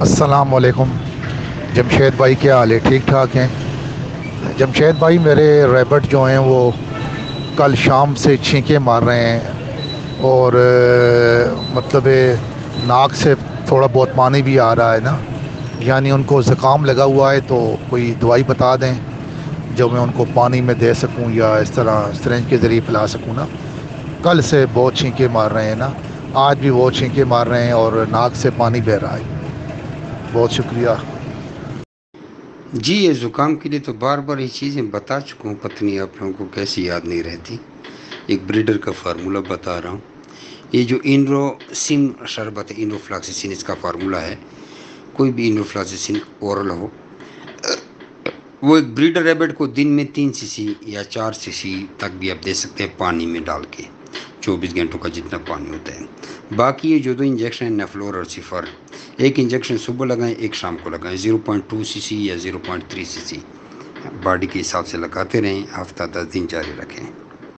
السلام علیکم جمشید بھائی، کیا حال ہے؟ ٹھیک ٹھاک ہیں جمشید بھائی؟ میرے ریبٹ جو ہیں وہ کل شام سے چھینکیں مار رہے ہیں، اور مطلب ناک سے تھوڑا بہت پانی بھی آ رہا ہے نا، یعنی ان کو زکام لگا ہوا ہے، تو کوئی دوائی بتا دیں جو میں ان کو پانی میں دے سکوں یا اس طرح سرنج کے ذریعے پلا سکوں نا۔ کل سے بہت چھینکیں مار رہے ہیں نا، آج بھی وہ چھینکیں مار رہے ہیں اور ناک سے پانی بہہ رہا ہے۔ بہت شکریہ۔ جی، یہ زکام کے لیے تو بار بار یہ چیزیں بتا چکا ہوں، پتہ نہیں آپ لوگوں کو کیسی یاد نہیں رہتی۔ ایک بریڈر کا فارمولہ بتا رہا ہوں۔ یہ جو انروسین شربت ہے، انروفلاکسسین اس کا فارمولہ ہے۔ کوئی بھی انروفلاکسسین اورل ہو، وہ ایک بریڈر ریبٹ کو دن میں 3 cc یا 4 cc تک بھی آپ دے سکتے ہیں پانی میں ڈال کے، 24 گھنٹوں کا جتنا پانی ہوتا ہے۔ باقی یہ جو 2 انجیکشن ہیں نیفلور اور سفر، ایک انجیکشن صبح لگائیں، ایک شام کو لگائیں، 0.2 cc یا 0.3 cc باڈی کے حساب سے لگاتے رہیں، ہفتہ 10 دن جاری رکھیں۔